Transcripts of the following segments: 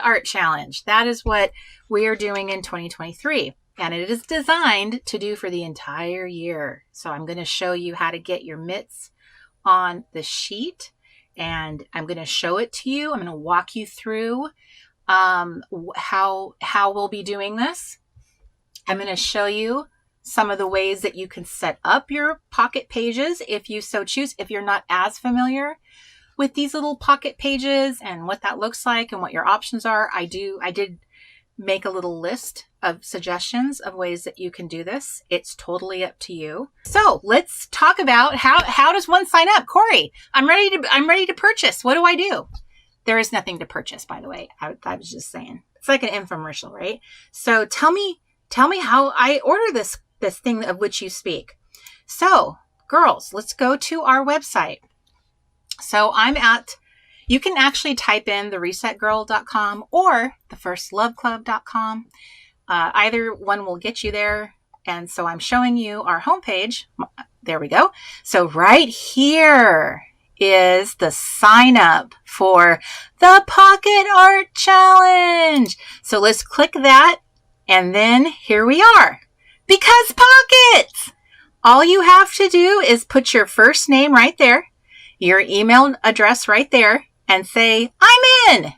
art challenge. That is what we are doing in 2023. And it is designed to do for the entire year. So I'm going to show you how to get your mitts on the sheet. And I'm going to show it to you. I'm going to walk you through how we'll be doing this. I'm going to show you some of the ways that you can set up your pocket pages if you so choose. If you're not as familiar with these little pocket pages and what that looks like and what your options are, I did make a little list of suggestions of ways that you can do this. It's totally up to you. So let's talk about how does one sign up? Cori, I'm ready to purchase. What do I do? There is nothing to purchase, by the way. I was just saying. It's like an infomercial, right? So tell me how I order this thing of which you speak. So girls, let's go to our website. So you can actually type in theresetgirl.com or thefirstloveclub.com. Either one will get you there. And so I'm showing you our homepage. There we go. So right here is the sign up for the Pocket Art Challenge. So let's click that. And then here we are. Because pockets! All you have to do is put your first name right there, your email address right there, and say, I'm in.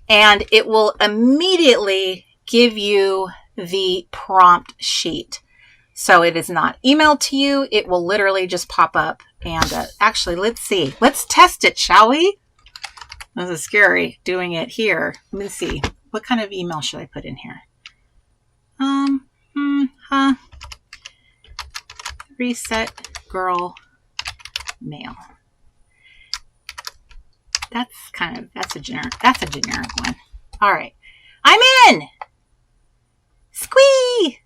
And it will immediately give you the prompt sheet. So it is not emailed to you. It will literally just pop up. And actually, let's see. Let's test it, shall we? This is scary doing it here. Let me see. What kind of email should I put in here? Reset Girl Mail. That's a generic one. All right. I'm in. Squee.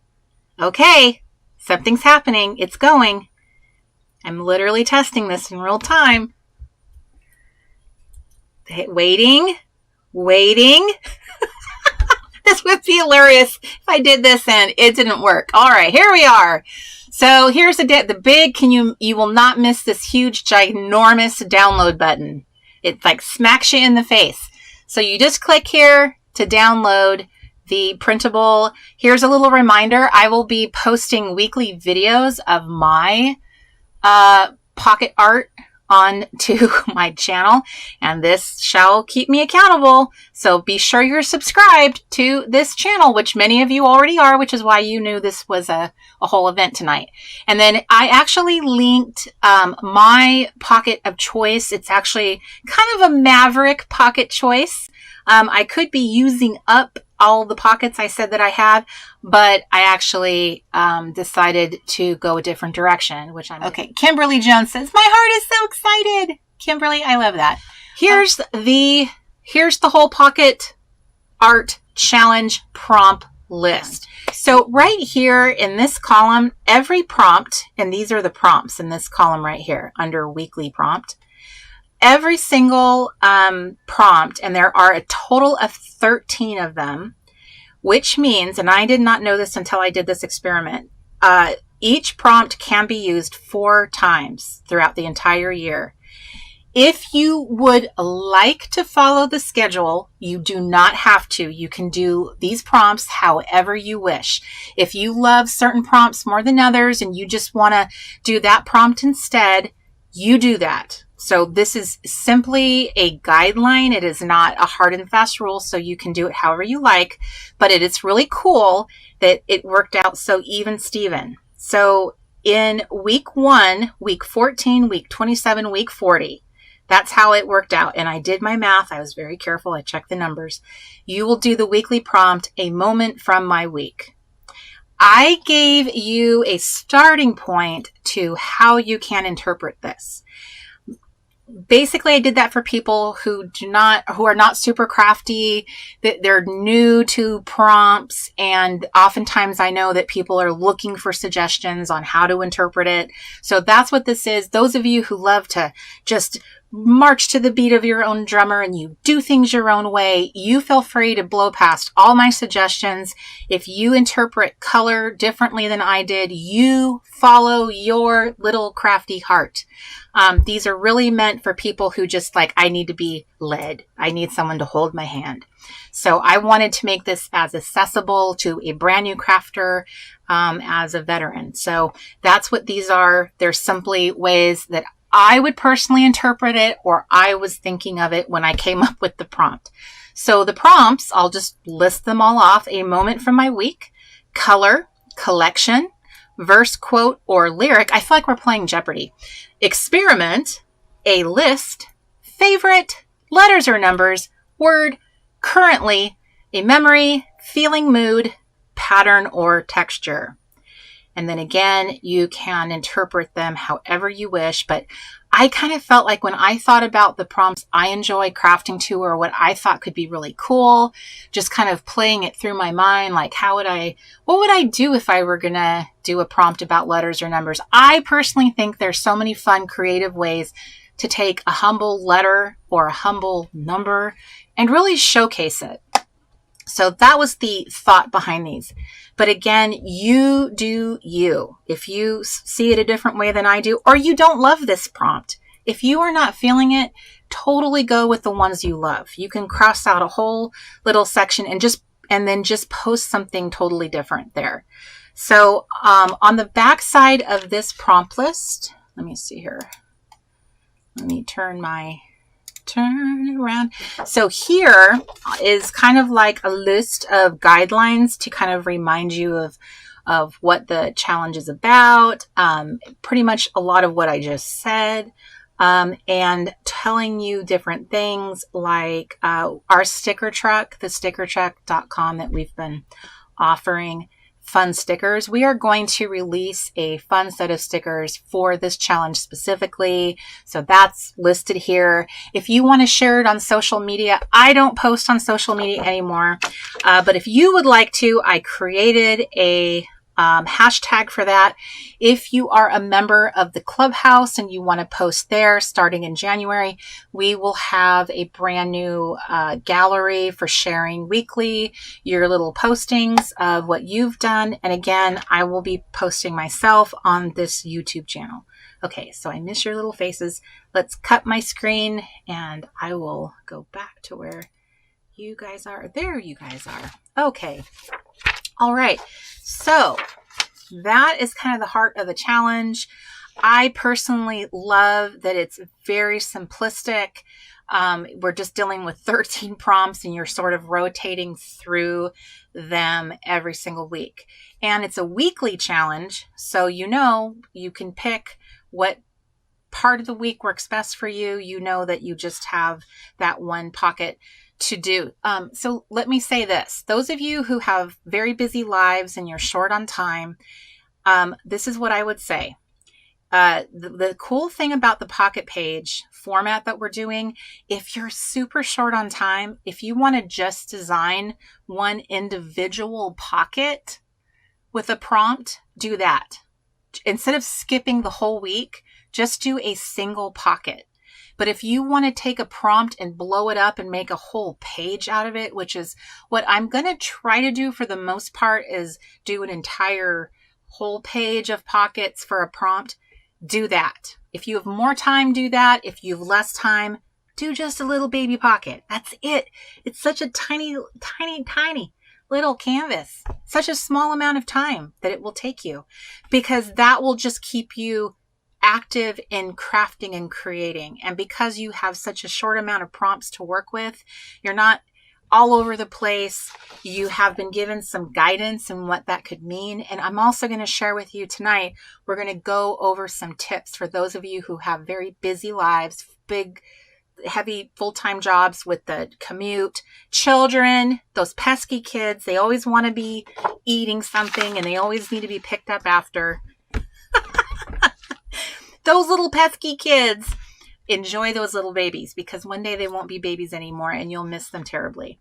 Okay. Something's happening. It's going. I'm literally testing this in real time. Waiting. This would be hilarious if I did this and it didn't work. All right, here we are. So here's the big, you will not miss this huge, ginormous download button. It like smacks you in the face. So you just click here to download the printable. Here's a little reminder. I will be posting weekly videos of my pocket art onto my channel, and this shall keep me accountable. So be sure you're subscribed to this channel, which many of you already are, which is why you knew this was a whole event tonight. And then I actually linked my pocket of choice. It's actually kind of a maverick pocket choice. I could be using up all the pockets I said that I have, but I actually decided to go a different direction, which I'm okay. Kimberly Jones says, my heart is so excited. Kimberly, I love that. Here's the whole Pocket Art Challenge prompt list. So right here in this column, every prompt, and these are the prompts in this column right here under weekly prompt, every single prompt, and there are a total of 13 of them, which means, and I did not know this until I did this experiment, each prompt can be used 4 times throughout the entire year. If you would like to follow the schedule, you do not have to. You can do these prompts however you wish. If you love certain prompts more than others and you just want to do that prompt instead, you do that. So this is simply a guideline. It is not a hard and fast rule, so you can do it however you like, but it is really cool that it worked out so even Steven. So in week 1, week 14, week 27, week 40, that's how it worked out. And I did my math. I was very careful. I checked the numbers. You will do the weekly prompt, a moment from my week. I gave you a starting point to how you can interpret this. Basically, I did that for people who are not super crafty, that they're new to prompts. And oftentimes I know that people are looking for suggestions on how to interpret it. So that's what this is. Those of you who love to just march to the beat of your own drummer and you do things your own way, you feel free to blow past all my suggestions. If you interpret color differently than I did, you follow your little crafty heart. These are really meant for people who just like, I need to be led. I need someone to hold my hand. So I wanted to make this as accessible to a brand new crafter as a veteran. So that's what these are. They're simply ways that I would personally interpret it, or I was thinking of it when I came up with the prompt. So the prompts, I'll just list them all off. A moment from my week, color, collection, verse, quote, or lyric. I feel like we're playing Jeopardy. Experiment, a list, favorite, letters or numbers, word, currently, a memory, feeling, mood, pattern, or texture. And then again, you can interpret them however you wish. But I kind of felt like when I thought about the prompts I enjoy crafting to, or what I thought could be really cool, just kind of playing it through my mind, like what would I do if I were going to do a prompt about letters or numbers? I personally think there's so many fun, creative ways to take a humble letter or a humble number and really showcase it. So that was the thought behind these. But again, you do you. If you see it a different way than I do, or you don't love this prompt, if you are not feeling it, totally go with the ones you love. You can cross out a whole little section and then just post something totally different there. So on the back side of this prompt list, let me see here. Let me turn around. So here is kind of like a list of guidelines to kind of remind you of what the challenge is about. Pretty much a lot of what I just said. And telling you different things like our sticker truck, the stickertruck.com that we've been offering fun stickers. We are going to release a fun set of stickers for this challenge specifically. So that's listed here. If you want to share it on social media, I don't post on social media anymore. But if you would like to, I created a hashtag for that. If you are a member of the clubhouse and you want to post there starting in January, we will have a brand new gallery for sharing weekly your little postings of what you've done. And again, I will be posting myself on this YouTube channel. Okay, so I miss your little faces. Let's cut my screen and I will go back to where you guys are. There you guys are. Okay. All right. So that is kind of the heart of the challenge. I personally love that it's very simplistic. We're just dealing with 13 prompts and you're sort of rotating through them every single week. And it's a weekly challenge. So you can pick what part of the week works best for you. You know that you just have that one pocket to do. So let me say this. Those of you who have very busy lives and you're short on time, this is what I would say. The cool thing about the pocket page format that we're doing, if you're super short on time, if you want to just design one individual pocket with a prompt, do that. Instead of skipping the whole week, just do a single pocket. But if you want to take a prompt and blow it up and make a whole page out of it, which is what I'm going to try to do for the most part, is do an entire whole page of pockets for a prompt, do that. If you have more time, do that. If you have less time, do just a little baby pocket. That's it. It's such a tiny, tiny, tiny little canvas. Such a small amount of time that it will take you, because that will just keep you active in crafting and creating. And because you have such a short amount of prompts to work with, you're not all over the place. You have been given some guidance and what that could mean. And I'm also going to share with you tonight, we're going to go over some tips for those of you who have very busy lives, big, heavy full-time jobs with the commute, children, those pesky kids. They always want to be eating something and they always need to be picked up after. Those little pesky kids, enjoy those little babies, because one day they won't be babies anymore and you'll miss them terribly.